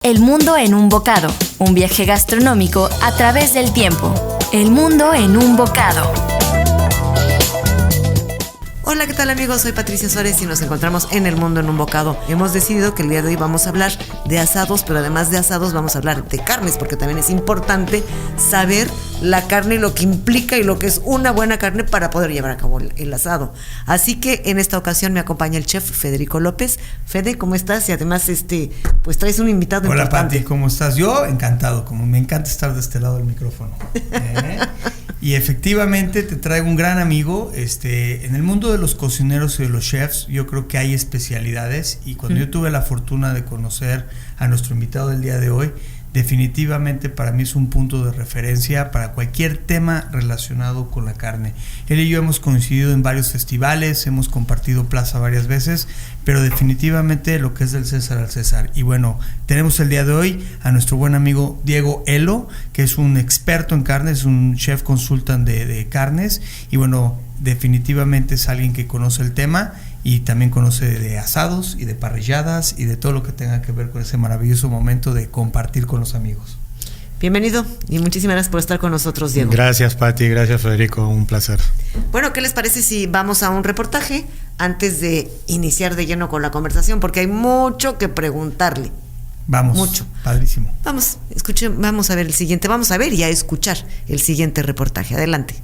El mundo en un bocado, un viaje gastronómico a través del tiempo. El mundo en un bocado. Hola, ¿qué tal amigos? Soy Patricia Suárez y nos encontramos en El Mundo en un Bocado. Hemos decidido que el día de hoy vamos a hablar de asados, pero además de asados vamos a hablar de carnes, porque también es importante saber la carne y lo que implica y lo que es una buena carne para poder llevar a cabo el asado. Así que en esta ocasión me acompaña el chef Federico López. Fede, ¿cómo estás? Y además pues traes un invitado importante. Hola Pati, ¿cómo estás? Yo encantado, como me encanta estar de este lado del micrófono. Y efectivamente te traigo un gran amigo. En el mundo de los cocineros y de los chefs, yo creo que hay especialidades, y cuando yo tuve la fortuna de conocer a nuestro invitado del día de hoy, definitivamente para mí es un punto de referencia para cualquier tema relacionado con la carne. Él y yo hemos coincidido en varios festivales, hemos compartido plaza varias veces, pero definitivamente lo que es del César al César. Y bueno, tenemos el día de hoy a nuestro buen amigo Diego Elo, que es un experto en carnes, un chef consultant de carnes, y bueno, definitivamente es alguien que conoce el tema y también conoce de asados y de parrilladas y de todo lo que tenga que ver con ese maravilloso momento de compartir con los amigos. Bienvenido y muchísimas gracias por estar con nosotros, Diego. Gracias, Pati, gracias, Federico, un placer. Bueno, ¿qué les parece si vamos a un reportaje antes de iniciar de lleno con la conversación? Porque hay mucho que preguntarle. Vamos, mucho. Padrísimo. Vamos a ver el siguiente, vamos a ver y a escuchar el siguiente reportaje. Adelante.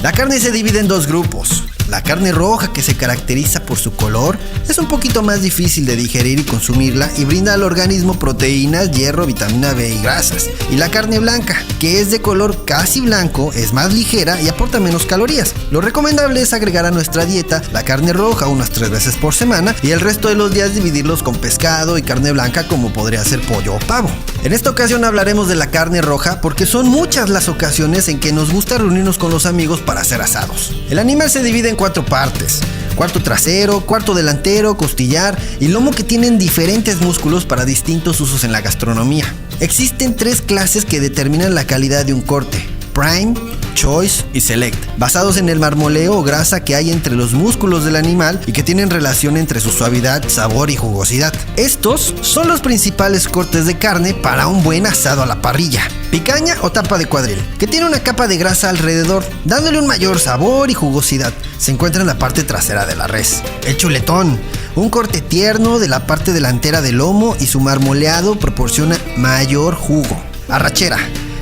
La carne se divide en dos grupos. La carne roja, que se caracteriza por su color, es un poquito más difícil de digerir y consumirla y brinda al organismo proteínas, hierro, vitamina B y grasas. Y la carne blanca, que es de color casi blanco, es más ligera y aporta menos calorías. Lo recomendable es agregar a nuestra dieta la carne roja unas 3 veces por semana y el resto de los días dividirlos con pescado y carne blanca, como podría ser pollo o pavo. En esta ocasión hablaremos de la carne roja porque son muchas las ocasiones en que nos gusta reunirnos con los amigos para hacer asados. El animal se divide en 4 partes: cuarto trasero, cuarto delantero, costillar y lomo, que tienen diferentes músculos para distintos usos en la gastronomía. Existen 3 clases que determinan la calidad de un corte: Prime, Choice y Select, basados en el marmoleo o grasa que hay entre los músculos del animal y que tienen relación entre su suavidad, sabor y jugosidad. Estos son los principales cortes de carne para un buen asado a la parrilla. Picaña o tapa de cuadril, que tiene una capa de grasa alrededor, dándole un mayor sabor y jugosidad. Se encuentra en la parte trasera de la res. El chuletón, un corte tierno de la parte delantera del lomo, y su marmoleado proporciona mayor jugo. Arrachera,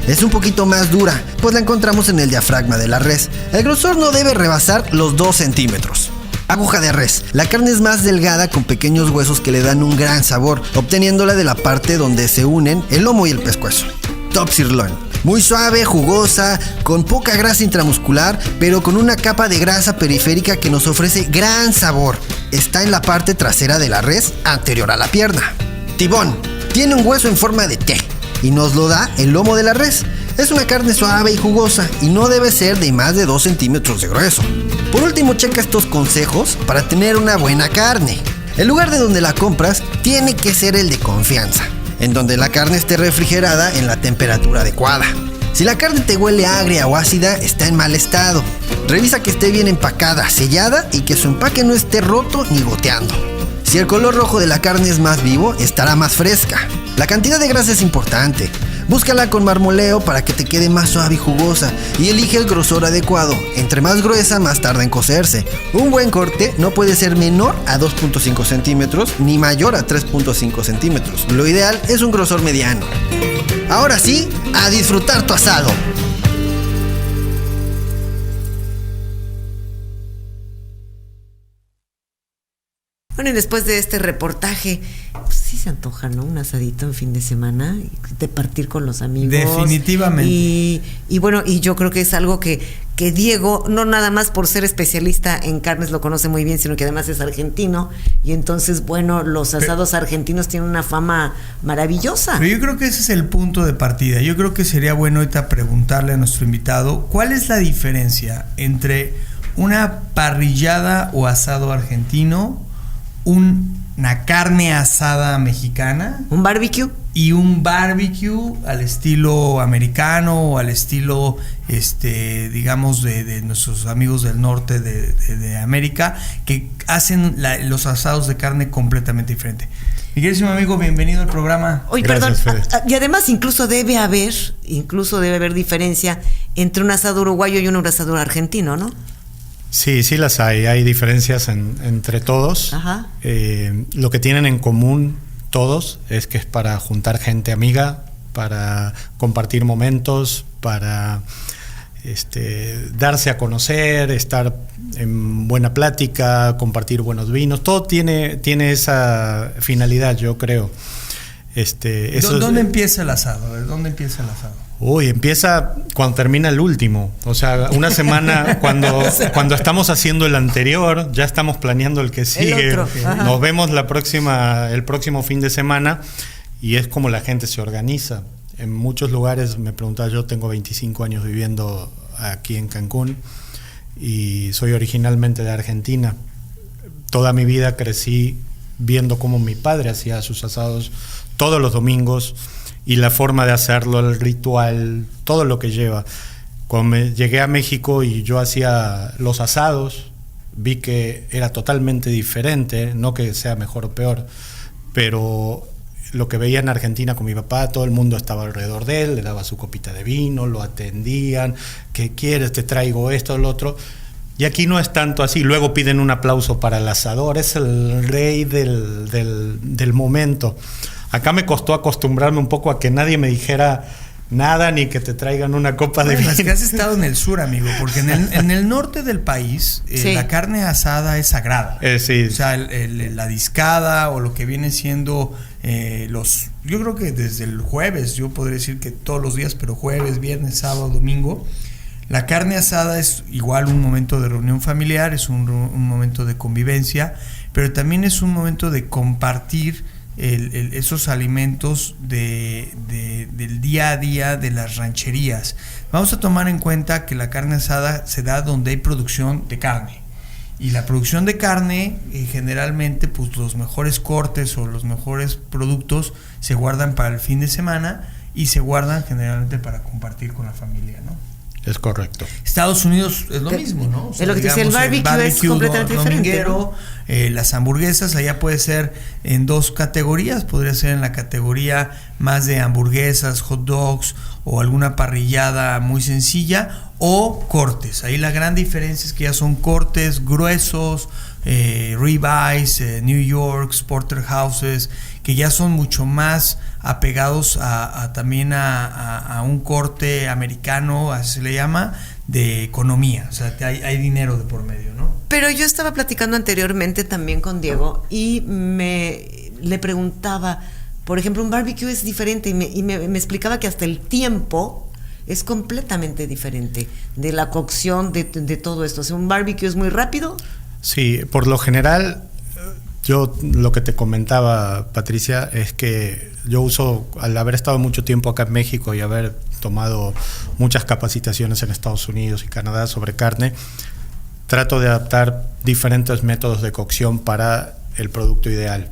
es un poquito más dura, pues la encontramos en el diafragma de la res. El grosor no debe rebasar los 2 centímetros. Aguja de res, la carne es más delgada con pequeños huesos que le dan un gran sabor, obteniéndola de la parte donde se unen el lomo y el pescuezo. Top sirloin, muy suave, jugosa, con poca grasa intramuscular, pero con una capa de grasa periférica que nos ofrece gran sabor. Está en la parte trasera de la res, anterior a la pierna. Tibón, tiene un hueso en forma de T y nos lo da el lomo de la res. Es una carne suave y jugosa y no debe ser de más de 2 centímetros de grueso. Por último, checa estos consejos para tener una buena carne. El lugar de donde la compras tiene que ser el de confianza, en donde la carne esté refrigerada en la temperatura adecuada. Si la carne te huele agria o ácida, está en mal estado. Revisa que esté bien empacada, sellada y que su empaque no esté roto ni goteando. Si el color rojo de la carne es más vivo, estará más fresca. La cantidad de grasa es importante. Búscala con marmoleo para que te quede más suave y jugosa, y elige el grosor adecuado. Entre más gruesa, más tarda en cocerse. Un buen corte no puede ser menor a 2.5 centímetros ni mayor a 3.5 centímetros. Lo ideal es un grosor mediano. Ahora sí, a disfrutar tu asado. Bueno, y después de este reportaje, pues sí se antoja, ¿no? Un asadito en fin de semana, de partir con los amigos. Definitivamente. Y bueno, y yo creo que es algo que Diego, no nada más por ser especialista en carnes lo conoce muy bien, sino que además es argentino. Y entonces, bueno, los asados argentinos tienen una fama maravillosa. Pero yo creo que ese es el punto de partida. Yo creo que sería bueno ahorita preguntarle a nuestro invitado cuál es la diferencia entre una parrillada o asado argentino, una carne asada mexicana, un barbecue, y un barbecue al estilo americano o al estilo digamos de nuestros amigos del norte de América, que hacen los asados de carne completamente diferente. Mi queridísimo amigo, bienvenido al programa. Oye, Gracias, perdón, Fede. y además incluso debe haber diferencia entre un asado uruguayo y un asado argentino, ¿no? Sí, sí las hay diferencias entre todos. Ajá. Lo que tienen en común todos es que es para juntar gente amiga, para compartir momentos, para darse a conocer, estar en buena plática, compartir buenos vinos. Todo tiene esa finalidad, yo creo. ¿Dónde empieza el asado? A ver, ¿dónde empieza el asado? Uy, empieza cuando termina el último. O sea, una semana cuando estamos haciendo el anterior, ya estamos planeando el que sigue. El otro. Nos vemos el próximo fin de semana, y es como la gente se organiza. En muchos lugares, me preguntaba, yo tengo 25 años viviendo aquí en Cancún y soy originalmente de Argentina. Toda mi vida crecí viendo cómo mi padre hacía sus asados todos los domingos, y la forma de hacerlo, el ritual, todo lo que lleva. Cuando llegué a México y yo hacía los asados, vi que era totalmente diferente, no que sea mejor o peor, pero lo que veía en Argentina con mi papá, todo el mundo estaba alrededor de él, le daba su copita de vino, lo atendían, ¿qué quieres? Te traigo esto, lo otro. Y aquí no es tanto así. Luego piden un aplauso para el asador, es el rey del momento. Acá me costó acostumbrarme un poco a que nadie me dijera nada, ni que te traigan una copa de vino. Es que has estado en el sur, amigo, porque en el norte del país sí, la carne asada es sagrada. Sí. O sea, la discada o lo que viene siendo yo creo que desde el jueves, yo podría decir que todos los días, pero jueves, viernes, sábado, domingo, la carne asada es igual un momento de reunión familiar, es un momento de convivencia, pero también es un momento de compartir esos alimentos del día a día de las rancherías. Vamos a tomar en cuenta que la carne asada se da donde hay producción de carne, y la producción de carne generalmente pues los mejores cortes o los mejores productos se guardan para el fin de semana y se guardan generalmente para compartir con la familia, ¿no? Es correcto. Estados Unidos es lo mismo, ¿no? O sea, es lo que te decía, el barbecue es completamente diferente, ¿no? Las hamburguesas allá puede ser en dos categorías, podría ser en la categoría más de hamburguesas, hot dogs o alguna parrillada muy sencilla, o cortes. Ahí la gran diferencia es que ya son cortes gruesos, ribeyes, New Yorks, porterhouses, que ya son mucho más apegados también a un corte americano, así se le llama, de economía. O sea, hay dinero de por medio, ¿no? Pero yo estaba platicando anteriormente también con Diego y le preguntaba, por ejemplo, un barbecue es diferente, y me explicaba que hasta el tiempo es completamente diferente de la cocción de todo esto. O sea, un barbecue es muy rápido. Sí, por lo general, yo lo que te comentaba, Patricia, es que yo uso, al haber estado mucho tiempo acá en México y haber tomado muchas capacitaciones en Estados Unidos y Canadá sobre carne, trato de adaptar diferentes métodos de cocción para el producto ideal.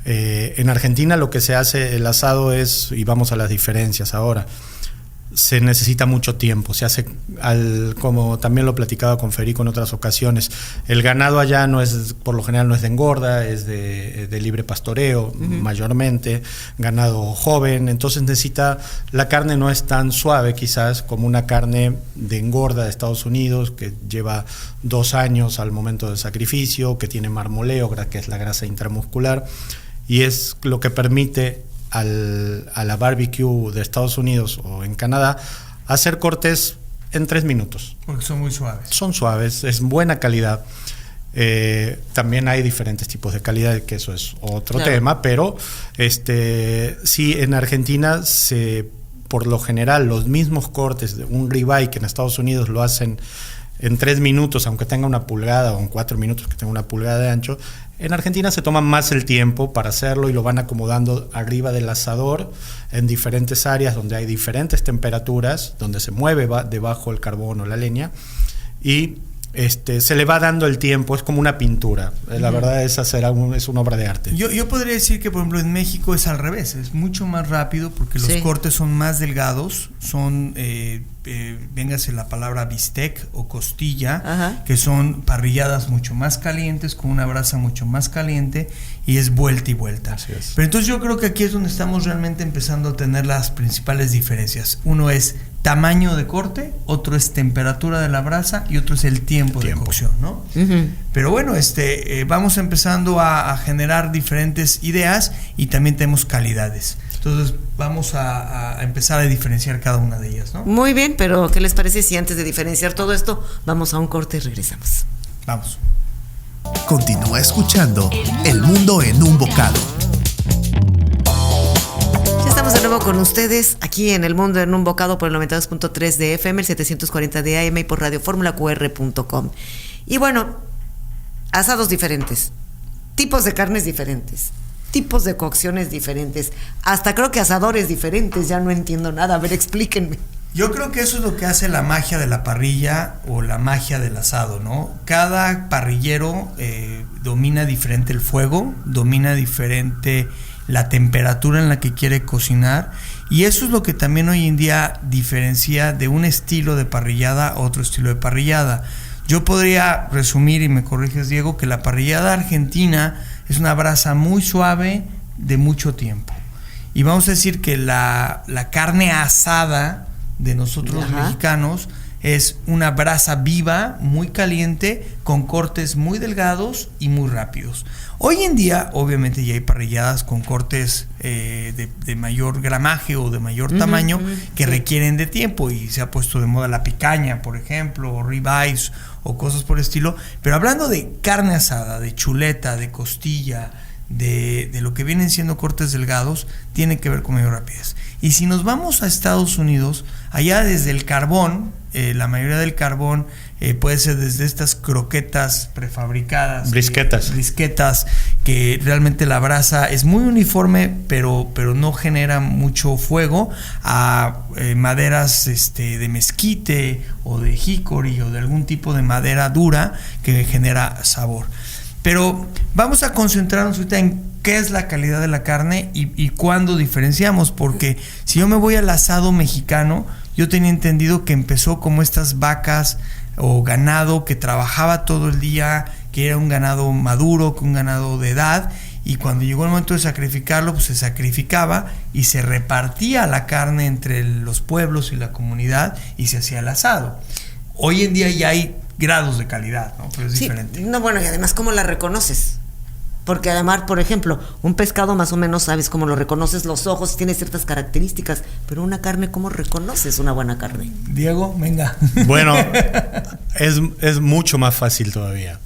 En Argentina lo que se hace, el asado es, y vamos a las diferencias ahora, se necesita mucho tiempo, se hace como también lo he platicado con Federico en otras ocasiones, el ganado allá por lo general no es de engorda, es de libre pastoreo, mayormente, ganado joven, entonces la carne no es tan suave quizás como una carne de engorda de Estados Unidos, que lleva 2 años al momento del sacrificio, que tiene marmoleo, que es la grasa intramuscular, y es lo que permite a la barbecue de Estados Unidos o en Canadá hacer cortes en 3 minutos. Porque son muy suaves. Son suaves, es buena calidad. También hay diferentes tipos de calidad, que eso es otro tema, pero sí, en Argentina por lo general los mismos cortes de un ribeye que en Estados Unidos lo hacen en 3 minutos, aunque tenga 1 pulgada, o en 4 minutos que tenga 1 pulgada de ancho, en Argentina se toman más el tiempo para hacerlo y lo van acomodando arriba del asador en diferentes áreas donde hay diferentes temperaturas, donde se mueve debajo el carbón o la leña, y se le va dando el tiempo, es como una pintura. La verdad, esa es una obra de arte. Yo podría decir que, por ejemplo, en México es al revés, es mucho más rápido porque los cortes son más delgados, son, véngase la palabra bistec o costilla, que son parrilladas mucho más calientes, con una brasa mucho más caliente, y es vuelta y vuelta. Así es. Pero entonces yo creo que aquí es donde estamos realmente empezando a tener las principales diferencias. Uno es tamaño de corte, otro es temperatura de la brasa y otro es el tiempo de cocción, ¿no? Pero bueno, vamos empezando a generar diferentes ideas y también tenemos calidades. Entonces vamos a empezar a diferenciar cada una de ellas, ¿no? Muy bien, pero ¿qué les parece si antes de diferenciar todo esto vamos a un corte y regresamos? Vamos. Continúa escuchando El Mundo en un Bocado. Estamos de nuevo con ustedes aquí en El Mundo en un Bocado por el 92.3 de FM, el 740 de AM y por radioformulaqr.com. Y bueno, asados diferentes, tipos de carnes diferentes, tipos de cocciones diferentes, hasta creo que asadores diferentes, ya no entiendo nada, a ver, explíquenme. Yo creo que eso es lo que hace la magia de la parrilla o la magia del asado, ¿no? Cada parrillero domina diferente el fuego, domina diferente la temperatura en la que quiere cocinar, y eso es lo que también hoy en día diferencia de un estilo de parrillada a otro estilo de parrillada. Yo podría resumir, y me corriges, Diego, que la parrillada argentina es una brasa muy suave de mucho tiempo, y vamos a decir que la carne asada de nosotros los mexicanos es una brasa viva, muy caliente, con cortes muy delgados y muy rápidos. Hoy en día, obviamente, ya hay parrilladas con cortes de mayor gramaje o de mayor tamaño que requieren de tiempo, y se ha puesto de moda la picaña, por ejemplo, o ribeyes o cosas por el estilo. Pero hablando de carne asada, de chuleta, de costilla, de lo que vienen siendo cortes delgados, tiene que ver con mayor rapidez. Y si nos vamos a Estados Unidos, allá desde el carbón, la mayoría del carbón puede ser desde estas croquetas prefabricadas, brisquetas, que realmente la brasa es muy uniforme, pero no genera mucho fuego, a maderas de mezquite o de hickory o de algún tipo de madera dura que genera sabor. Pero vamos a concentrarnos ahorita en qué es la calidad de la carne y cuándo diferenciamos, porque si yo me voy al asado mexicano, yo tenía entendido que empezó como estas vacas o ganado que trabajaba todo el día, que era un ganado maduro, que un ganado de edad, y cuando llegó el momento de sacrificarlo, pues se sacrificaba y se repartía la carne entre los pueblos y la comunidad y se hacía el asado. Hoy en día ya hay grados de calidad, ¿no? Pero es diferente. No, bueno, y además, ¿cómo la reconoces? Porque además, por ejemplo, un pescado más o menos sabes cómo lo reconoces, los ojos, tiene ciertas características, pero una carne, ¿cómo reconoces una buena carne? Diego, venga. Bueno, es mucho más fácil todavía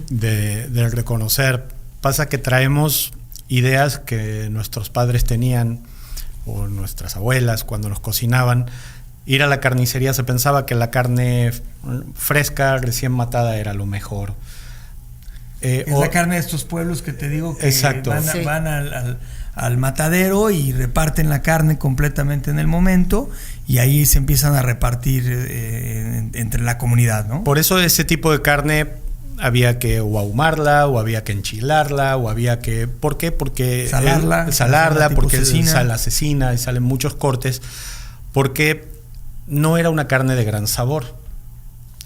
de reconocer. Pasa que traemos ideas que nuestros padres tenían, o nuestras abuelas cuando nos cocinaban. Ir a la carnicería, se pensaba que la carne fresca, recién matada, era lo mejor. Es la carne de estos pueblos que te digo que exacto. van al matadero y reparten la carne completamente en el momento, y ahí se empiezan a repartir entre la comunidad, ¿no? Por eso ese tipo de carne había que o ahumarla, o había que enchilarla, o había que... ¿Por qué? Porque salarla porque sal asesina y salen muchos cortes, porque no era una carne de gran sabor.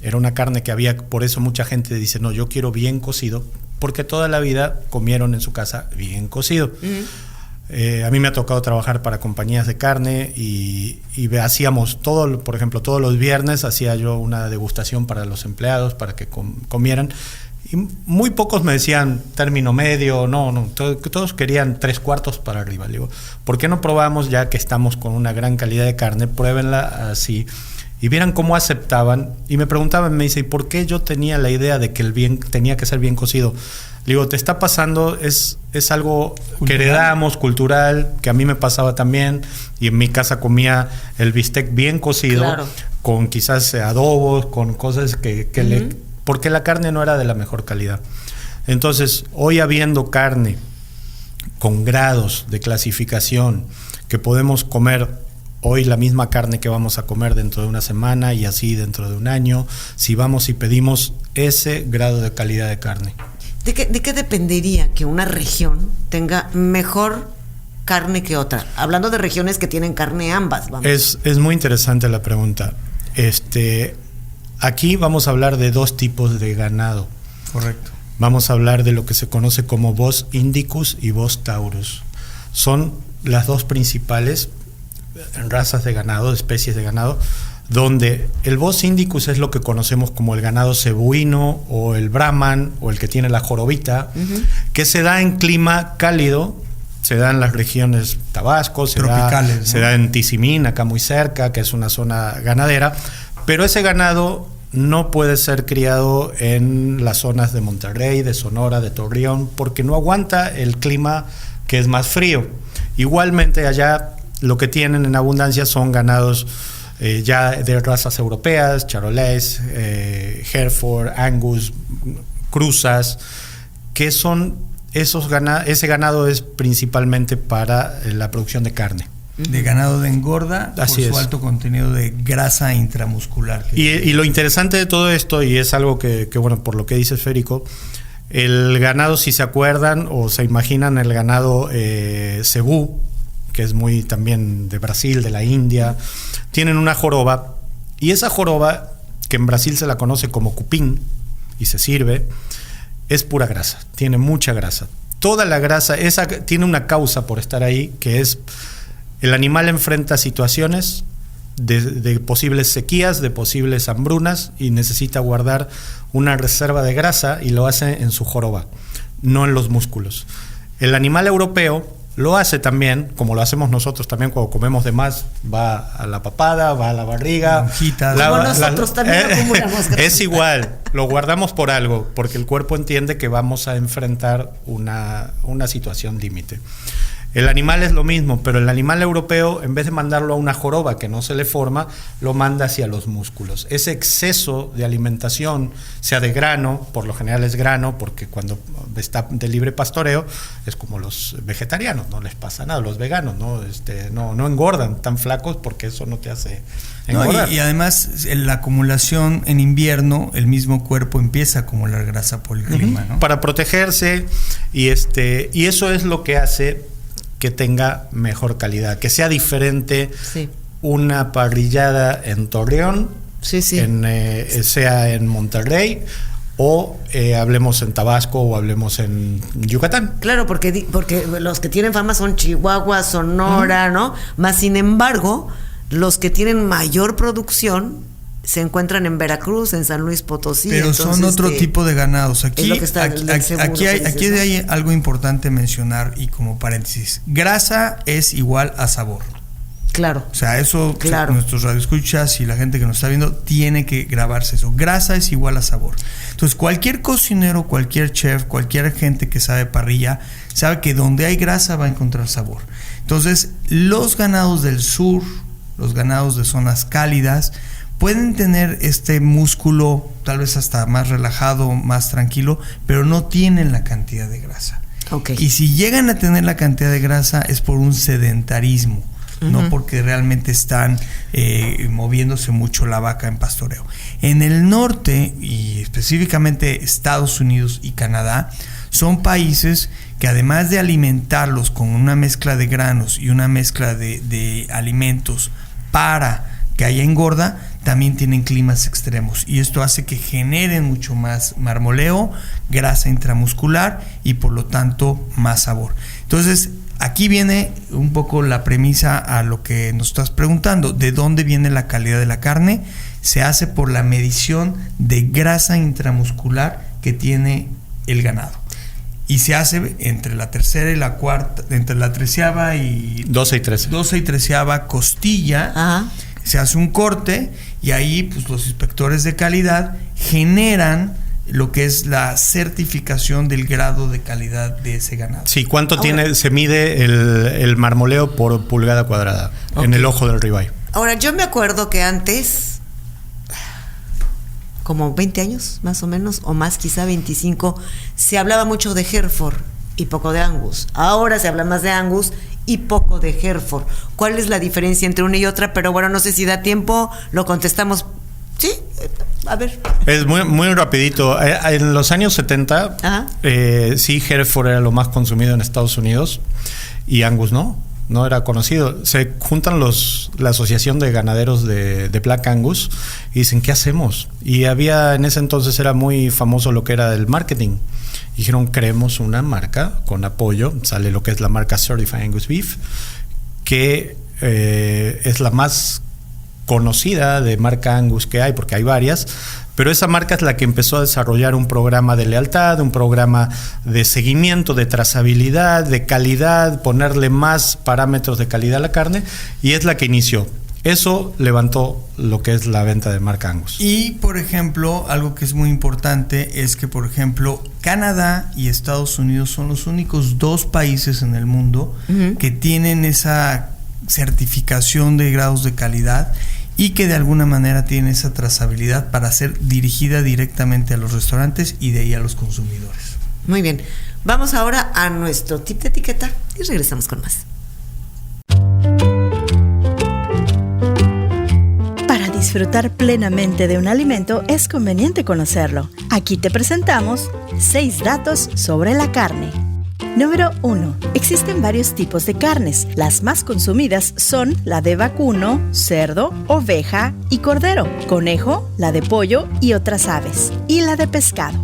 Era una carne que había, por eso mucha gente dice, no, yo quiero bien cocido, porque toda la vida comieron en su casa bien cocido. A mí me ha tocado trabajar para compañías de carne y hacíamos todo, por ejemplo, todos los viernes hacía yo una degustación para los empleados, para que comieran, y muy pocos me decían término medio, todos querían 3/4 para arriba. Le digo, ¿por qué no probamos, ya que estamos con una gran calidad de carne, pruébenla así? Y vieran cómo aceptaban, y me preguntaban, me dice, ¿y por qué yo tenía la idea de que el bien tenía que ser bien cocido? Le digo, te está pasando, es algo cultural, que heredamos, cultural, que a mí me pasaba también, y en mi casa comía el bistec bien cocido, claro, con quizás adobos, con cosas porque la carne no era de la mejor calidad. Entonces, hoy habiendo carne con grados de clasificación que podemos comer hoy la misma carne que vamos a comer dentro de una semana y así dentro de un año, si vamos y pedimos ese grado de calidad de carne. ¿De qué dependería que una región tenga mejor carne que otra? Hablando de regiones que tienen carne ambas. Vamos. Es muy interesante la pregunta. Aquí vamos a hablar de dos tipos de ganado. Correcto. Vamos a hablar de lo que se conoce como Bos indicus y Bos taurus. Son las dos principales razas de ganado, especies de ganado, donde el Bos indicus es lo que conocemos como el ganado cebuino o el brahman o el que tiene la jorobita, que se da en clima cálido, se da en las regiones Tabasco, se da en Tizimín, acá muy cerca, que es una zona ganadera, pero ese ganado no puede ser criado en las zonas de Monterrey, de Sonora, de Torreón, porque no aguanta el clima que es más frío. Igualmente allá lo que tienen en abundancia son ganados ya de razas europeas, charolais, Hereford, Angus, cruzas, que son ese ganado es principalmente para la producción de carne. De ganado de engorda, así por su alto contenido de grasa intramuscular. Y lo interesante de todo esto, y es algo que bueno, por lo que dice Férico, el ganado, si se acuerdan o se imaginan el ganado cebú, que es muy también de Brasil, de la India, tienen una joroba, y esa joroba, que en Brasil se la conoce como cupín, y se sirve, es pura grasa, tiene mucha grasa. Toda la grasa, esa tiene una causa por estar ahí, que es el animal enfrenta situaciones de posibles sequías, de posibles hambrunas, y necesita guardar una reserva de grasa, y lo hace en su joroba, no en los músculos. El animal europeo lo hace también, como lo hacemos nosotros también cuando comemos de más, va a la papada, va a la barriga. Como nosotros también acumulamos grasa. Es igual, lo guardamos por algo, porque el cuerpo entiende que vamos a enfrentar una situación límite. El animal es lo mismo, pero el animal europeo, en vez de mandarlo a una joroba que no se le forma, lo manda hacia los músculos. Ese exceso de alimentación, sea de grano, por lo general es grano, porque cuando está de libre pastoreo, es como los vegetarianos, no les pasa nada, los veganos, no engordan tan flacos porque eso no te hace engordar. Y además, la acumulación en invierno, el mismo cuerpo empieza a acumular grasa por el clima, ¿no? Para protegerse, y eso es lo que hace que tenga mejor calidad, que sea diferente una parrillada en Torreón, sea en Monterrey, o hablemos en Tabasco, o hablemos en Yucatán. Claro, porque los que tienen fama son Chihuahua, Sonora, ¿no? Más sin embargo, los que tienen mayor producción se encuentran en Veracruz, en San Luis Potosí. Pero entonces, son otro tipo de ganados. Aquí hay algo importante mencionar, y como paréntesis: grasa es igual a sabor. Claro. O sea, eso, claro, nuestros radioescuchas y la gente que nos está viendo tiene que grabarse eso. Grasa es igual a sabor. Entonces, cualquier cocinero, cualquier chef, cualquier gente que sabe parrilla, sabe que donde hay grasa va a encontrar sabor. Entonces, los ganados del sur, los ganados de zonas cálidas, pueden tener este músculo tal vez hasta más relajado, más tranquilo, pero no tienen la cantidad de grasa. Y si llegan a tener la cantidad de grasa es por un sedentarismo, no porque realmente están moviéndose mucho la vaca en pastoreo. En el norte, y específicamente Estados Unidos y Canadá, son países que además de alimentarlos con una mezcla de granos y una mezcla de alimentos para que haya engorda, también tienen climas extremos, y esto hace que generen mucho más marmoleo, grasa intramuscular y por lo tanto más sabor. Entonces, aquí viene un poco la premisa a lo que nos estás preguntando: ¿de dónde viene la calidad de la carne? Se hace por la medición de grasa intramuscular que tiene el ganado. Y se hace entre la tercera y la cuarta, entre la 13ª y 12 y 13. 12 y 13ª costilla. Ajá. Se hace un corte, y ahí pues los inspectores de calidad generan lo que es la certificación del grado de calidad de ese ganado. Sí, ¿cuánto se mide el marmoleo por pulgada cuadrada en el ojo del ribeye? Ahora, yo me acuerdo que antes, como 20 años más o menos, o más, quizá 25, se hablaba mucho de Hereford y poco de Angus. Ahora se habla más de Angus y poco de Hereford. ¿Cuál es la diferencia entre una y otra? Pero bueno, no sé si da tiempo, lo contestamos. Sí, a ver. Es muy rapidito. En los años 70, sí, Hereford era lo más consumido en Estados Unidos y Angus no era conocido. Se juntan la Asociación de Ganaderos de Black Angus y dicen, ¿qué hacemos? Y en ese entonces era muy famoso lo que era el marketing. Dijeron, creemos una marca con apoyo. Sale lo que es la marca Certified Angus Beef, que es la más conocida de marca Angus que hay, porque hay varias, pero esa marca es la que empezó a desarrollar un programa de lealtad, un programa de seguimiento, de trazabilidad, de calidad, ponerle más parámetros de calidad a la carne, y es la que inició. Eso levantó lo que es la venta de marca Angus. Y, por ejemplo, algo que es muy importante es que, por ejemplo, Canadá y Estados Unidos son los únicos 2 países en el mundo que tienen esa certificación de grados de calidad y que de alguna manera tienen esa trazabilidad para ser dirigida directamente a los restaurantes y de ahí a los consumidores. Muy bien. Vamos ahora a nuestro tip de etiqueta y regresamos con más. Para disfrutar plenamente de un alimento es conveniente conocerlo. Aquí te presentamos 6 datos sobre la carne. Número 1. Existen varios tipos de carnes. Las más consumidas son la de vacuno, cerdo, oveja y cordero, conejo, la de pollo y otras aves, y la de pescado.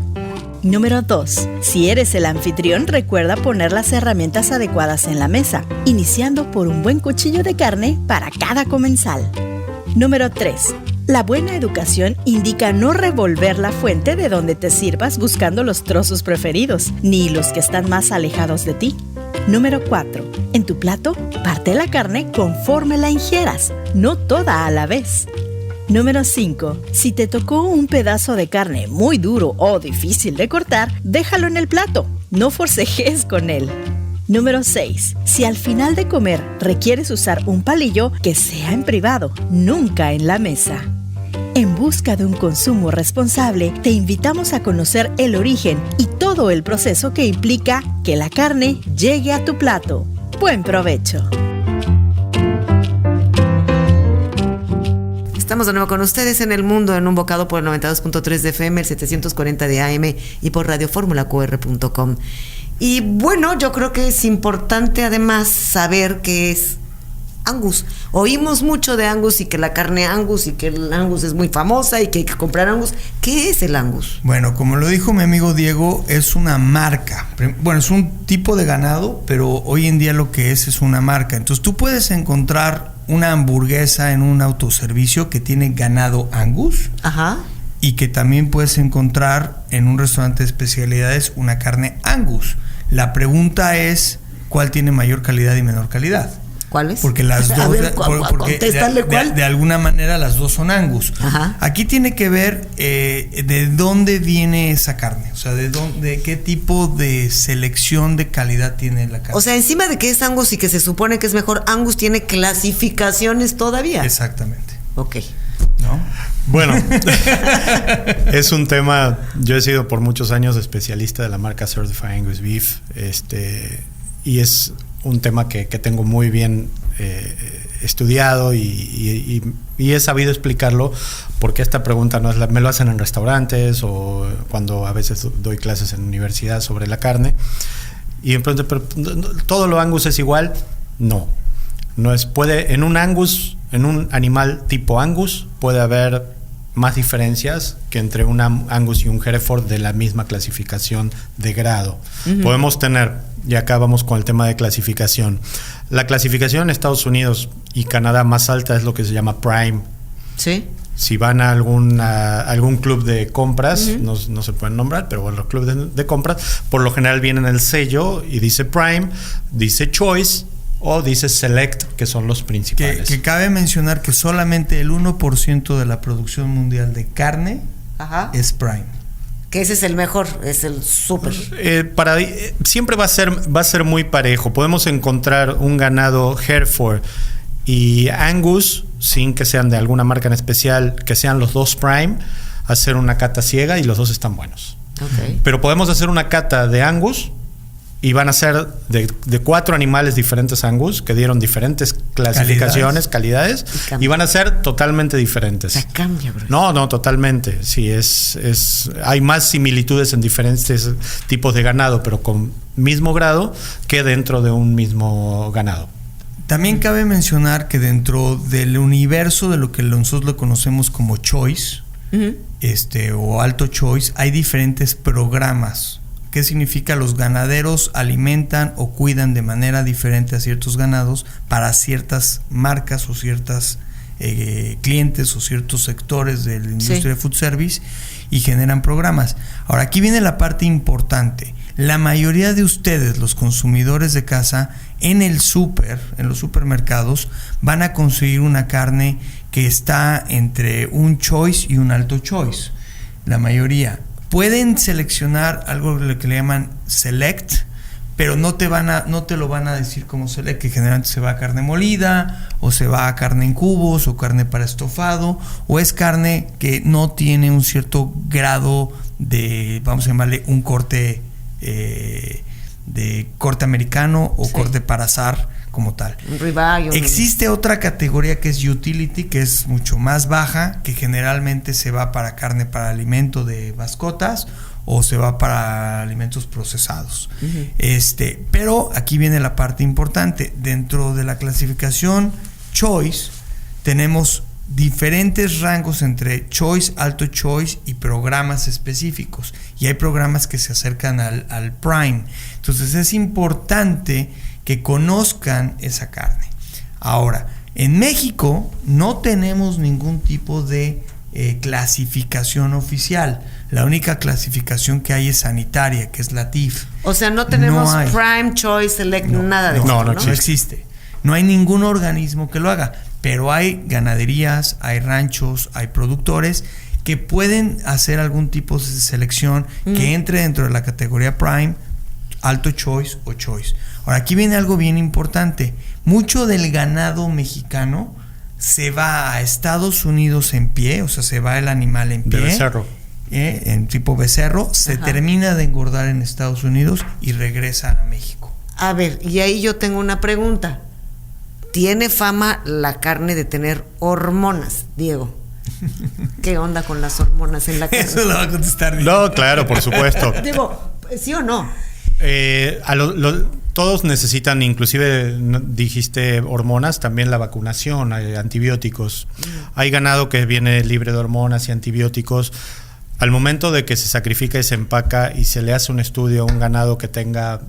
Número 2. Si eres el anfitrión, recuerda poner las herramientas adecuadas en la mesa, iniciando por un buen cuchillo de carne para cada comensal. Número 3. La buena educación indica no revolver la fuente de donde te sirvas buscando los trozos preferidos, ni los que están más alejados de ti. Número 4. En tu plato, parte la carne conforme la ingieras, no toda a la vez. Número 5. Si te tocó un pedazo de carne muy duro o difícil de cortar, déjalo en el plato, no forcejes con él. Número 6. Si al final de comer requieres usar un palillo, que sea en privado, nunca en la mesa. En busca de un consumo responsable, te invitamos a conocer el origen y todo el proceso que implica que la carne llegue a tu plato. ¡Buen provecho! Estamos de nuevo con ustedes en El Mundo en un Bocado por el 92.3 de FM, el 740 de AM y por radioformulaqr.com. Y bueno, yo creo que es importante además saber qué es Angus. Oímos mucho de Angus y que la carne Angus y que el Angus es muy famosa y que hay que comprar Angus. ¿Qué es el Angus? Bueno, como lo dijo mi amigo Diego, es una marca. Bueno, es un tipo de ganado, pero hoy en día lo que es una marca. Entonces tú puedes encontrar una hamburguesa en un autoservicio que tiene ganado Angus. Ajá. Y que también puedes encontrar en un restaurante de especialidades una carne Angus. La pregunta es, ¿cuál tiene mayor calidad y menor calidad? ¿Cuál es? Porque las dos, porque de alguna manera las dos son Angus. Ajá. Aquí tiene que ver de dónde viene esa carne, o sea, de qué tipo de selección de calidad tiene la carne. O sea, encima de que es Angus y que se supone que es mejor, Angus tiene clasificaciones todavía. Exactamente. Ok. ¿No? Bueno, es un tema. Yo he sido por muchos años especialista de la marca Certified Angus Beef, y es un tema que tengo muy bien estudiado y he sabido explicarlo, porque esta pregunta no es me lo hacen en restaurantes o cuando a veces doy clases en universidad sobre la carne y entonces, pero todo lo Angus es igual. No es, en un Angus, en un animal tipo Angus puede haber más diferencias que entre un Angus y un Hereford de la misma clasificación de grado. Uh-huh. Podemos tener, y acá vamos con el tema de clasificación. La clasificación en Estados Unidos y Canadá más alta es lo que se llama Prime. Sí. Si van a algún club de compras, uh-huh, no se pueden nombrar, pero bueno, los clubes de compras, por lo general vienen el sello y dice Prime, dice Choice o dice Select, que son los principales. Que cabe mencionar que solamente el 1% de la producción mundial de carne, ajá, es Prime. Que ese es el mejor, es el súper. Siempre va a ser muy parejo. Podemos encontrar un ganado Hereford y Angus, sin que sean de alguna marca en especial, que sean los dos Prime, hacer una cata ciega y los dos están buenos. Okay. Pero podemos hacer una cata de Angus y van a ser de 4 animales diferentes Angus que dieron diferentes clasificaciones, calidades y van a ser totalmente diferentes. O sea, cambia, bro. No, totalmente. Sí, hay más similitudes en diferentes tipos de ganado, pero con mismo grado que dentro de un mismo ganado. También cabe mencionar que dentro del universo de lo que nosotros lo conocemos como choice, o alto choice, hay diferentes programas. ¿Qué significa? Los ganaderos alimentan o cuidan de manera diferente a ciertos ganados para ciertas marcas o ciertas clientes o ciertos sectores de la industria de food service y generan programas. Ahora, aquí viene la parte importante. La mayoría de ustedes, los consumidores de casa, en los supermercados, van a conseguir una carne que está entre un choice y un alto choice. La mayoría. Pueden seleccionar algo que le llaman select, pero no te lo van a decir como select, que generalmente se va a carne molida, o se va a carne en cubos, o carne para estofado, o es carne que no tiene un cierto grado de, vamos a llamarle, un corte de corte americano o corte para asar como tal. Un ribeye. Existe otra categoría que es utility, que es mucho más baja, que generalmente se va para carne para alimento de mascotas o se va para alimentos procesados. Pero aquí viene la parte importante. Dentro de la clasificación choice tenemos diferentes rangos entre choice, alto choice y programas específicos, y hay programas que se acercan al prime. Entonces es importante que conozcan esa carne. Ahora, en México no tenemos ningún tipo de clasificación oficial. La única clasificación que hay es sanitaria, que es la TIF. O sea, no tenemos prime, choice, select, nada de eso. No existe. No hay ningún organismo que lo haga, pero hay ganaderías, hay ranchos, hay productores que pueden hacer algún tipo de selección que entre dentro de la categoría prime, alto choice o choice. Ahora, aquí viene algo bien importante. Mucho del ganado mexicano se va a Estados Unidos en pie, o sea, se va el animal en pie. De becerro. En tipo becerro, se termina de engordar en Estados Unidos y regresa a México. A ver, y ahí yo tengo una pregunta. ¿Tiene fama la carne de tener hormonas, Diego? ¿Qué onda con las hormonas en la carne? Eso lo va a contestar. No, claro, por supuesto. Digo, ¿sí o no? Todos necesitan, inclusive dijiste hormonas, también la vacunación, hay antibióticos. Hay ganado que viene libre de hormonas y antibióticos. Al momento de que se sacrifica y se empaca y se le hace un estudio a un ganado que tenga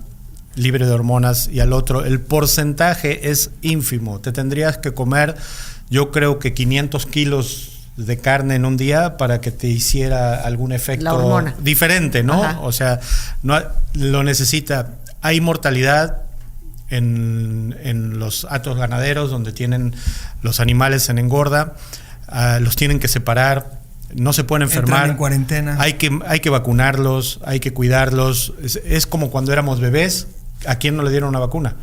libre de hormonas y al otro, el porcentaje es ínfimo. Te tendrías que comer, yo creo que 500 kilos de carne en un día para que te hiciera algún efecto diferente, ¿no? Ajá. O sea, no lo necesita. Hay mortalidad en los hatos ganaderos donde tienen los animales en engorda, los tienen que separar, no se pueden enfermar. Entran en cuarentena. Hay que vacunarlos, hay que cuidarlos. Es como cuando éramos bebés, ¿a quién no le dieron una vacuna?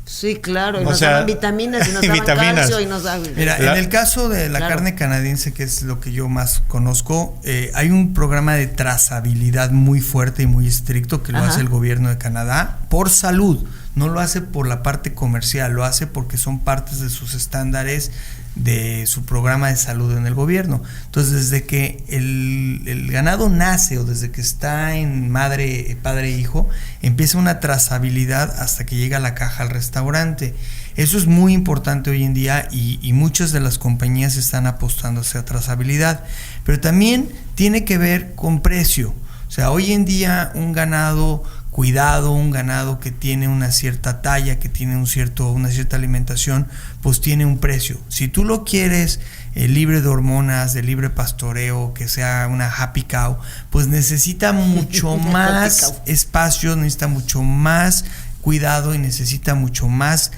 Sí, claro, y nos daban vitaminas y nos daban calcio y nos daban... Mira, en el caso de la carne canadiense, que es lo que yo más conozco, hay un programa de trazabilidad muy fuerte y muy estricto que lo hace el gobierno de Canadá por salud. No lo hace por la parte comercial, lo hace porque son partes de sus estándares de su programa de salud en el gobierno. Entonces, desde que el ganado nace o desde que está en padre e hijo, empieza una trazabilidad hasta que llega a la caja al restaurante. Eso es muy importante hoy en día y muchas de las compañías están apostando hacia trazabilidad, pero también tiene que ver con precio. O sea, hoy en día un ganado cuidado, un ganado que tiene una cierta talla, que tiene una cierta alimentación, pues tiene un precio. Si tú lo quieres libre de hormonas, de libre pastoreo, que sea una happy cow, pues necesita mucho más espacio, necesita mucho más cuidado y necesita mucho más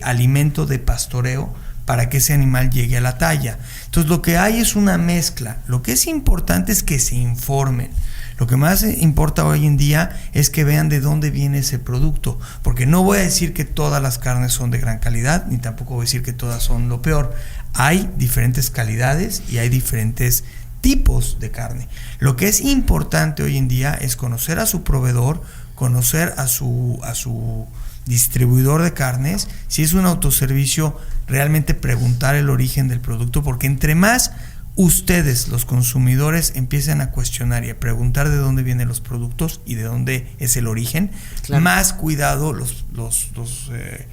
alimento de pastoreo para que ese animal llegue a la talla. Entonces lo que hay es una mezcla. Lo que es importante es que se informen. Lo que más importa hoy en día es que vean de dónde viene ese producto, porque no voy a decir que todas las carnes son de gran calidad, ni tampoco voy a decir que todas son lo peor. Hay diferentes calidades y hay diferentes tipos de carne. Lo que es importante hoy en día es conocer a su proveedor, conocer a su distribuidor de carnes. Si es un autoservicio, realmente preguntar el origen del producto, porque entre más ustedes, los consumidores, empiecen a cuestionar y a preguntar de dónde vienen los productos y de dónde es el origen, claro, más cuidado los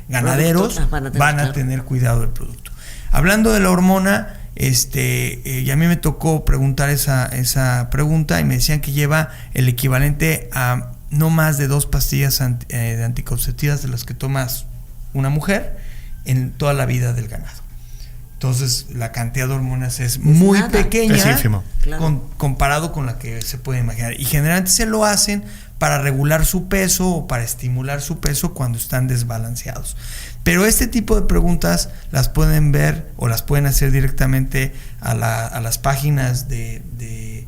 ganaderos van a tener cuidado del producto. Hablando de la hormona, y a mí me tocó preguntar esa pregunta y me decían que lleva el equivalente a no más de 2 pastillas de anticonceptivas de las que tomas una mujer en toda la vida del ganado. Entonces la cantidad de hormonas es muy pequeña, es ínfimo, comparado con la que se puede imaginar. Y generalmente se lo hacen para regular su peso o para estimular su peso cuando están desbalanceados. Pero este tipo de preguntas las pueden ver o las pueden hacer directamente a las páginas de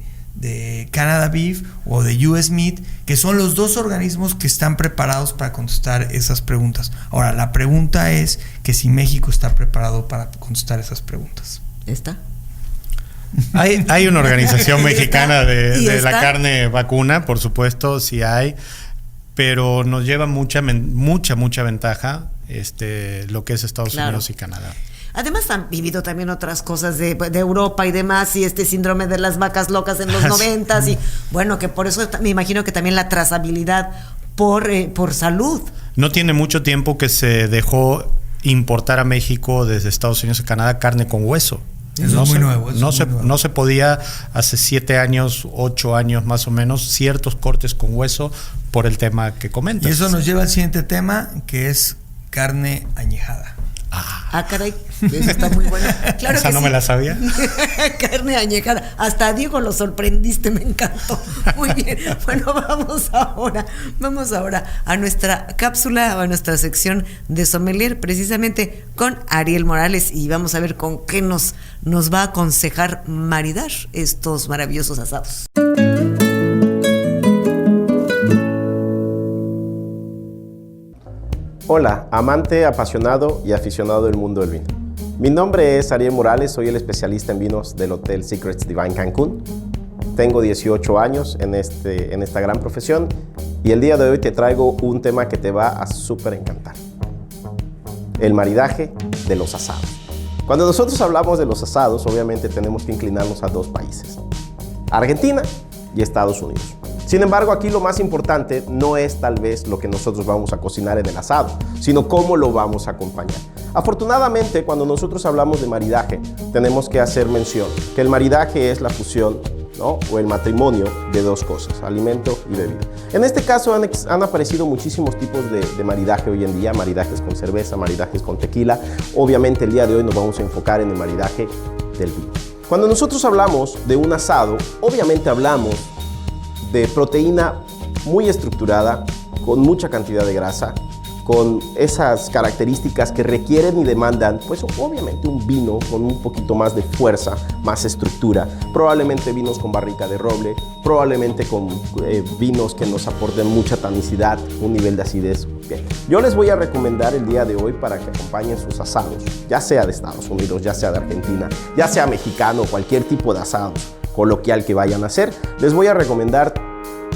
Canada Beef o de US Meat, que son los 2 organismos que están preparados para contestar esas preguntas. Ahora, la pregunta es que si México está preparado para contestar esas preguntas. ¿Está? Hay una organización mexicana de la carne vacuna, por supuesto, sí hay, pero nos lleva mucha ventaja lo que es Estados Unidos y Canadá. Además han vivido también otras cosas de Europa y demás, y este síndrome de las vacas locas en los 90s, y bueno, que por eso me imagino que también la trazabilidad por salud. No tiene mucho tiempo que se dejó importar a México desde Estados Unidos y Canadá carne con hueso. Eso es muy nuevo. No se podía hace 7 años, 8 años más o menos, ciertos cortes con hueso por el tema que comentas. Y eso nos lleva al siguiente tema, que es carne añejada. Caray, eso está muy bueno. Claro esa que no sí. Me la sabía. Carne añejada. Hasta Diego lo sorprendiste, me encantó. Muy bien. Bueno, vamos ahora a nuestra cápsula o a nuestra sección de sommelier, precisamente con Ariel Morales, y vamos a ver con qué nos va a aconsejar maridar estos maravillosos asados. Hola, amante, apasionado y aficionado del mundo del vino. Mi nombre es Ariel Morales, soy el especialista en vinos del Hotel Secrets Divine Cancún. Tengo 18 años en esta gran profesión y el día de hoy te traigo un tema que te va a súper encantar. El maridaje de los asados. Cuando nosotros hablamos de los asados, obviamente tenemos que inclinarnos a 2 países, Argentina y Estados Unidos. Sin embargo, aquí lo más importante no es tal vez lo que nosotros vamos a cocinar en el asado, sino cómo lo vamos a acompañar. Afortunadamente, cuando nosotros hablamos de maridaje, tenemos que hacer mención que el maridaje es la fusión, ¿no?, o el matrimonio de 2 cosas, alimento y bebida. En este caso han aparecido muchísimos tipos de maridaje hoy en día, maridajes con cerveza, maridajes con tequila. Obviamente el día de hoy nos vamos a enfocar en el maridaje del vino. Cuando nosotros hablamos de un asado, obviamente hablamos de proteína muy estructurada, con mucha cantidad de grasa, con esas características que requieren y demandan, pues obviamente un vino con un poquito más de fuerza, más estructura, probablemente vinos con barrica de roble, probablemente con vinos que nos aporten mucha tanicidad, un nivel de acidez. Bien. Yo les voy a recomendar el día de hoy para que acompañen sus asados, ya sea de Estados Unidos, ya sea de Argentina, ya sea mexicano, cualquier tipo de asados coloquial que vayan a hacer, les voy a recomendar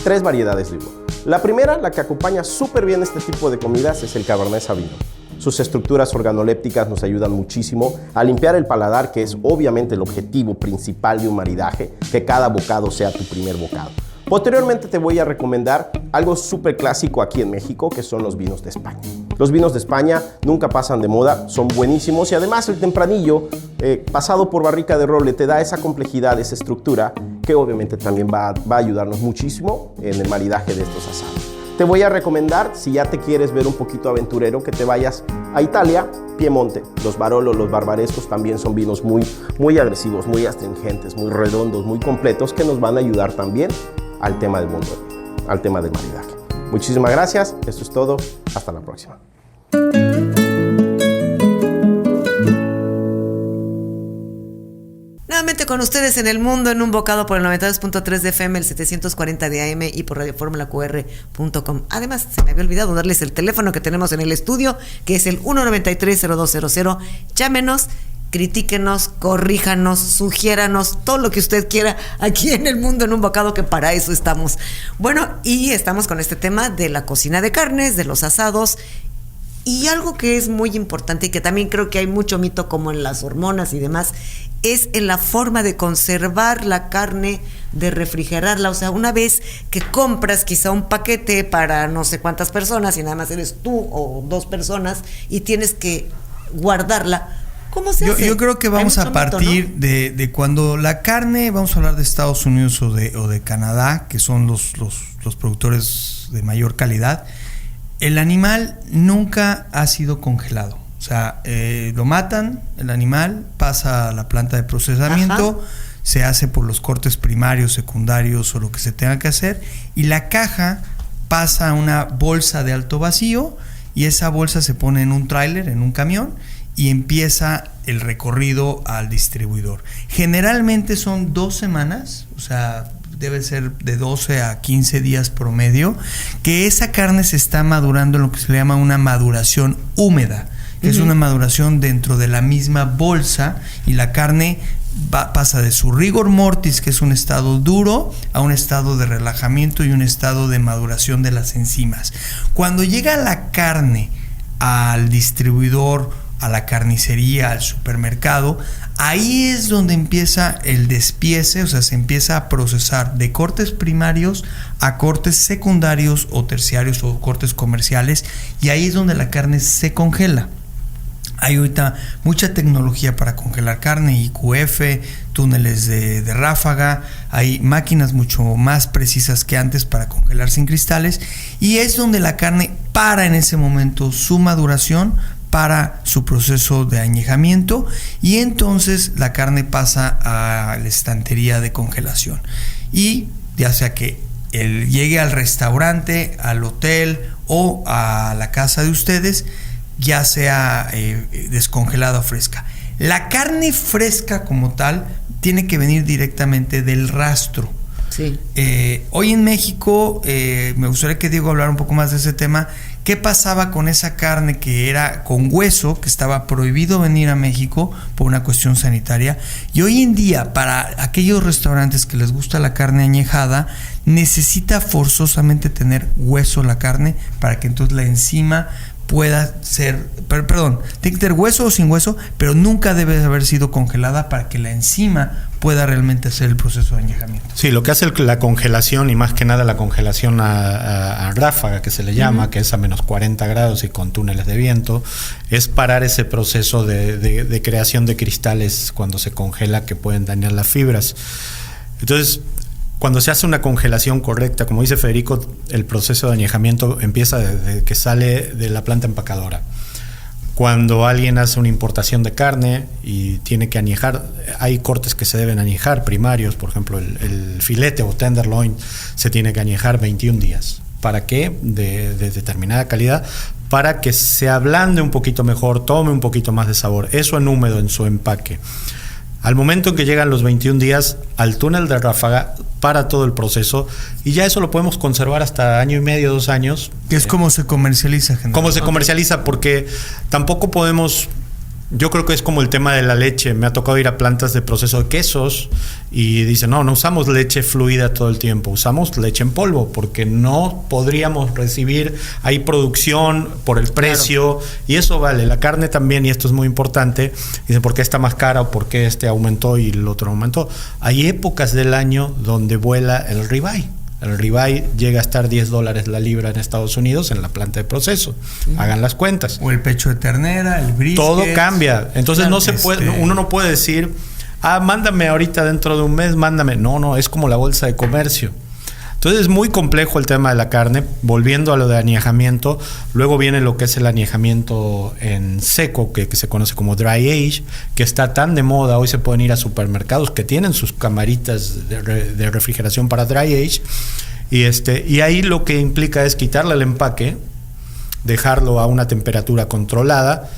3 variedades de uva. La primera, la que acompaña súper bien este tipo de comidas, es el Cabernet Sauvignon. Sus estructuras organolépticas nos ayudan muchísimo a limpiar el paladar, que es obviamente el objetivo principal de un maridaje, que cada bocado sea tu primer bocado. Posteriormente te voy a recomendar algo súper clásico aquí en México, que son los vinos de España. Los vinos de España nunca pasan de moda, son buenísimos y además el tempranillo pasado por barrica de roble te da esa complejidad, esa estructura que obviamente también va a ayudarnos muchísimo en el maridaje de estos asados. Te voy a recomendar, si ya te quieres ver un poquito aventurero, que te vayas a Italia, Piemonte. Los Barolo, los Barbarescos también son vinos muy agresivos, muy astringentes, muy redondos, muy completos, que nos van a ayudar también al tema del mundo, al tema del maridaje. Muchísimas gracias, esto es todo, hasta la próxima. Nuevamente con ustedes en El Mundo en un Bocado por el 92.3 de FM, el 740 de AM y por radioformulaqr.com. Además, se me había olvidado darles el teléfono que tenemos en el estudio, que es el 193-0200. Llámenos Critíquenos, corríjanos, sugiéranos, todo lo que usted quiera aquí en El Mundo en un Bocado, que para eso estamos. Bueno, y estamos con este tema de la cocina de carnes, de los asados. Y algo que es muy importante y que también creo que hay mucho mito, como en las hormonas y demás, es en la forma de conservar la carne, de refrigerarla. O sea, una vez que compras quizá un paquete para no sé cuántas personas y nada más eres tú o 2 personas y tienes que guardarla, ¿cómo se hace? Yo creo que vamos a partir, ¿no?, de cuando la carne, vamos a hablar de Estados Unidos o de Canadá, que son los productores de mayor calidad. El animal nunca ha sido congelado. O sea, lo matan, el animal pasa a la planta de procesamiento, se hace por los cortes primarios, secundarios o lo que se tenga que hacer, y la caja pasa a una bolsa de alto vacío, y esa bolsa se pone en un tráiler, en un camión, y empieza el recorrido al distribuidor. Generalmente son 2 semanas, o sea, debe ser de 12 a 15 días promedio, que esa carne se está madurando en lo que se le llama una maduración húmeda, que es una maduración dentro de la misma bolsa, y la carne pasa de su rigor mortis, que es un estado duro, a un estado de relajamiento y un estado de maduración de las enzimas. Cuando llega la carne al distribuidor, a la carnicería, al supermercado, ahí es donde empieza el despiece, o sea, se empieza a procesar de cortes primarios a cortes secundarios o terciarios o cortes comerciales, y ahí es donde la carne se congela. Hay ahorita mucha tecnología para congelar carne, IQF, túneles de ráfaga, hay máquinas mucho más precisas que antes para congelar sin cristales, y es donde la carne para en ese momento su maduración, para su proceso de añejamiento, y entonces la carne pasa a la estantería de congelación, y ya sea que llegue al restaurante, al hotel o a la casa de ustedes, ya sea descongelada o fresca. La carne fresca como tal tiene que venir directamente del rastro. Sí. Hoy en México, me gustaría que Diego hablara un poco más de ese tema. ¿Qué pasaba con esa carne que era con hueso, que estaba prohibido venir a México por una cuestión sanitaria? Y hoy en día, para aquellos restaurantes que les gusta la carne añejada, necesita forzosamente tener hueso la carne para que entonces la enzima pueda ser, perdón, tiene que tener hueso o sin hueso, pero nunca debe haber sido congelada para que la enzima pueda realmente hacer el proceso de añejamiento. Sí, lo que hace la congelación, y más que nada la congelación a ráfaga, que se le llama, que es a menos 40 grados y con túneles de viento, es parar ese proceso de creación de cristales cuando se congela, que pueden dañar las fibras. Entonces, cuando se hace una congelación correcta, como dice Federico, el proceso de añejamiento empieza desde que sale de la planta empacadora. Cuando alguien hace una importación de carne y tiene que añejar, hay cortes que se deben añejar primarios, por ejemplo, el filete o tenderloin se tiene que añejar 21 días. ¿Para qué? De determinada calidad, para que se ablande un poquito mejor, tome un poquito más de sabor. Eso en húmedo, en su empaque. Al momento en que llegan los 21 días al túnel de ráfaga, para todo el proceso, y ya eso lo podemos conservar hasta año y medio, 2 años. Que es como se comercializa, generalmente. Como se comercializa, porque tampoco podemos... Yo creo que es como el tema de la leche. Me ha tocado ir a plantas de proceso de quesos y dicen, no usamos leche fluida todo el tiempo, usamos leche en polvo, porque no podríamos recibir ahí producción por el precio, claro. Y eso vale. La carne también, y esto es muy importante, dicen, ¿por qué está más cara o por qué este aumentó y el otro aumentó? Hay épocas del año donde vuela el ribeye. El ribeye llega a estar $10 la libra en Estados Unidos en la planta de proceso. Hagan las cuentas. O el pecho de ternera, el brisket. Todo cambia. Entonces claro, no se puede, uno no puede decir, mándame ahorita dentro de un mes, mándame. No, es como la bolsa de comercio. Entonces es muy complejo el tema de la carne. Volviendo a lo de añejamiento, luego viene lo que es el añejamiento en seco, que se conoce como dry age, que está tan de moda. Hoy se pueden ir a supermercados que tienen sus camaritas de refrigeración para dry age, y ahí lo que implica es quitarle el empaque, dejarlo a una temperatura controlada,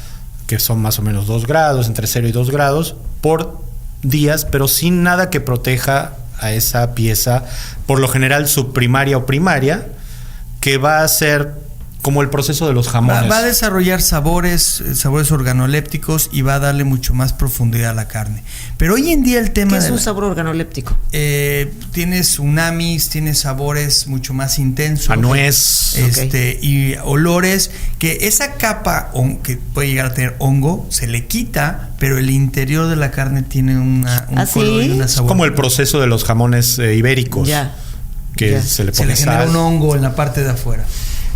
que son más o menos 2 grados, entre 0 y 2 grados, por días, pero sin nada que proteja a esa pieza, por lo general subprimaria o primaria, que va a ser como el proceso de los jamones. Va a desarrollar sabores organolépticos y va a darle mucho más profundidad a la carne. Pero hoy en día el tema... ¿Qué es un sabor organoléptico? Tienes unamis, tienes sabores mucho más intensos. A nuez. Y olores, que esa capa que puede llegar a tener hongo, se le quita, pero el interior de la carne tiene un color y una sabor. Es como el proceso de los jamones ibéricos. Ya. Que se le pone genera un hongo en la parte de afuera.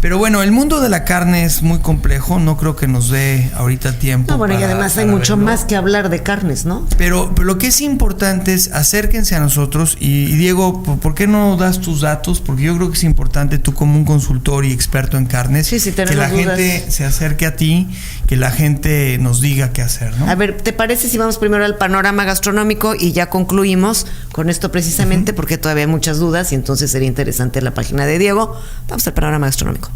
Pero bueno, el mundo de la carne es muy complejo, no creo que nos dé ahorita tiempo. No, bueno, y además hay mucho más que hablar de carnes, ¿no? Pero lo que es importante es acérquense a nosotros y Diego, ¿por qué no das tus datos? Porque yo creo que es importante tú como un consultor y experto en carnes, que la gente se acerque a ti, que la gente nos diga qué hacer, ¿no? A ver, ¿te parece si vamos primero al panorama gastronómico y ya concluimos con esto precisamente? Porque todavía hay muchas dudas y entonces sería interesante la página de Diego. Vamos al panorama gastronómico.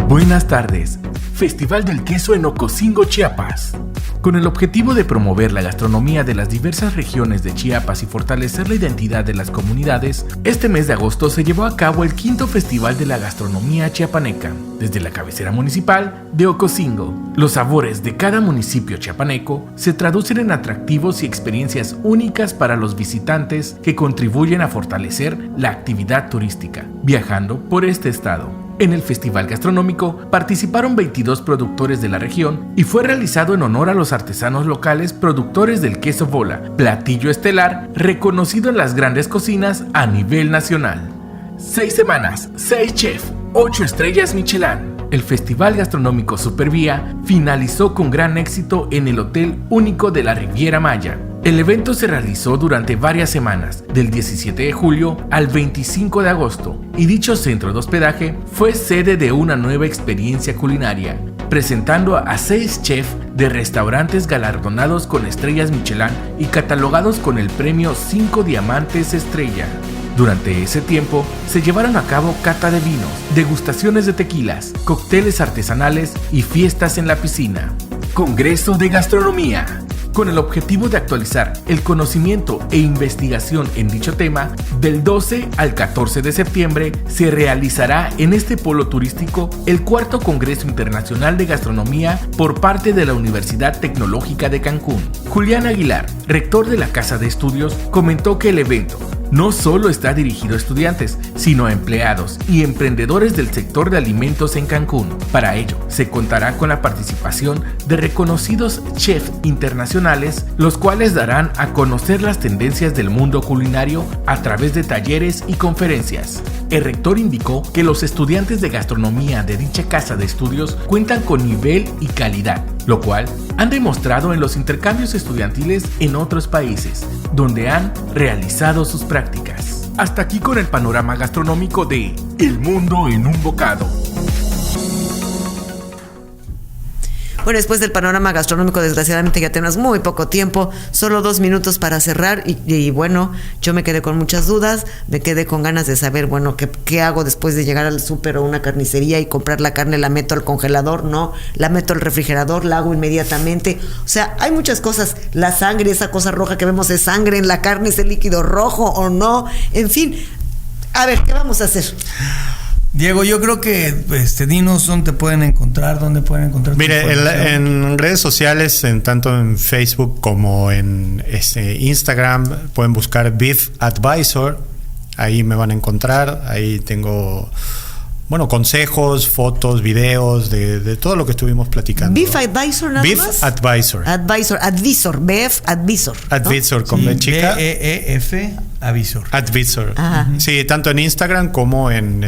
Buenas tardes. Festival del Queso en Ocosingo, Chiapas. Con el objetivo de promover la gastronomía de las diversas regiones de Chiapas y fortalecer la identidad de las comunidades, este mes de agosto se llevó a cabo el 5º Festival de la Gastronomía Chiapaneca, desde la cabecera municipal de Ocosingo. Los sabores de cada municipio chiapaneco se traducen en atractivos y experiencias únicas para los visitantes que contribuyen a fortalecer la actividad turística, viajando por este estado. En el festival gastronómico participaron 22 productores de la región y fue realizado en honor a los artesanos locales productores del queso bola, platillo estelar reconocido en las grandes cocinas a nivel nacional. 6 semanas, 6 chefs, 8 estrellas Michelin. El Festival Gastronómico Supervía finalizó con gran éxito en el Hotel Único de la Riviera Maya. El evento se realizó durante varias semanas, del 17 de julio al 25 de agosto, y dicho centro de hospedaje fue sede de una nueva experiencia culinaria, presentando a 6 chefs de restaurantes galardonados con estrellas Michelin y catalogados con el premio 5 Diamantes Estrella. Durante ese tiempo se llevaron a cabo cata de vinos, degustaciones de tequilas, cócteles artesanales y fiestas en la piscina. Congreso de Gastronomía. Con el objetivo de actualizar el conocimiento e investigación en dicho tema, del 12 al 14 de septiembre se realizará en este polo turístico el 4º Congreso Internacional de Gastronomía por parte de la Universidad Tecnológica de Cancún. Julián Aguilar, rector de la Casa de Estudios, comentó que el evento no solo está dirigido a estudiantes, sino a empleados y emprendedores del sector de alimentos en Cancún. Para ello, se contará con la participación de reconocidos chefs internacionales, los cuales darán a conocer las tendencias del mundo culinario a través de talleres y conferencias. El rector indicó que los estudiantes de gastronomía de dicha casa de estudios cuentan con nivel y calidad, lo cual han demostrado en los intercambios estudiantiles en otros países, donde han realizado sus prácticas. Hasta aquí con el panorama gastronómico de El Mundo en un Bocado. Bueno, después del panorama gastronómico, desgraciadamente ya tenemos muy poco tiempo, solo 2 minutos para cerrar y bueno, yo me quedé con muchas dudas, me quedé con ganas de saber, bueno, ¿qué hago después de llegar al súper o una carnicería y comprar la carne? ¿La meto al congelador? No, la meto al refrigerador, la hago inmediatamente. O sea, hay muchas cosas, la sangre, esa cosa roja que vemos es sangre en la carne, es el líquido rojo o no, en fin, a ver, ¿qué vamos a hacer? Diego, yo creo que dinos dónde pueden encontrar. Mire, en redes sociales, tanto en Facebook como en Instagram, pueden buscar Beef Advisor. Ahí me van a encontrar. Ahí tengo, consejos, fotos, videos de todo lo que estuvimos platicando. Beef Advisor, nada Beef más. Advisor. Beef Advisor. Advisor, ¿no? con B chica. BEEF Advisor. Advisor. Ajá. Sí, tanto en Instagram como en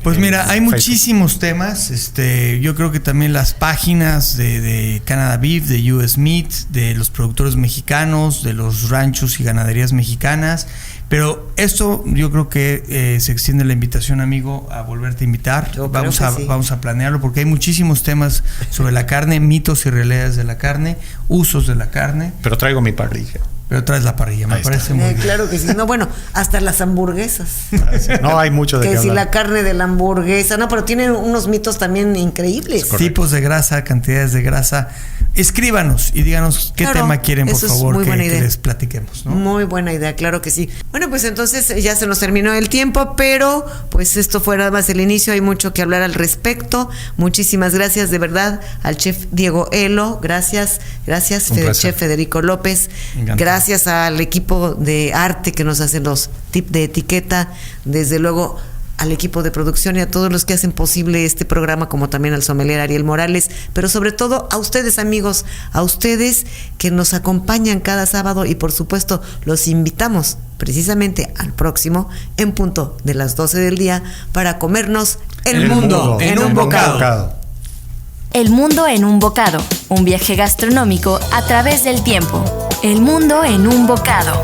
Pues mira, hay Facebook. muchísimos temas. Yo creo que también las páginas de Canada Beef, de US Meat, de los productores mexicanos, de los ranchos y ganaderías mexicanas. Pero esto yo creo que se extiende la invitación, amigo, a volverte a invitar. Vamos a planearlo porque hay muchísimos temas sobre la carne, mitos y realidades de la carne, usos de la carne. Pero traigo mi parrilla. pero traes la parrilla, me parece muy bien. Claro que sí. No, bueno, hasta las hamburguesas. No hay mucho de que qué si hablar. la carne de la hamburguesa, no, pero tienen unos mitos también increíbles. Tipos de grasa, cantidades de grasa. Escríbanos y díganos qué tema quieren, por favor, que les platiquemos, ¿no? Muy buena idea, claro que sí. Bueno, pues entonces ya se nos terminó el tiempo, pero pues esto fue nada más el inicio, hay mucho que hablar al respecto. Muchísimas gracias de verdad al chef Diego Elo, gracias chef Federico López, gracias al equipo de arte que nos hacen los tips de etiqueta, desde luego al equipo de producción y a todos los que hacen posible este programa, como también al sommelier Ariel Morales, pero sobre todo a ustedes, amigos, a ustedes que nos acompañan cada sábado, y por supuesto los invitamos precisamente al próximo en punto de las 12 del día para comernos el mundo en un bocado. El mundo en un bocado, un viaje gastronómico a través del tiempo. El mundo en un bocado.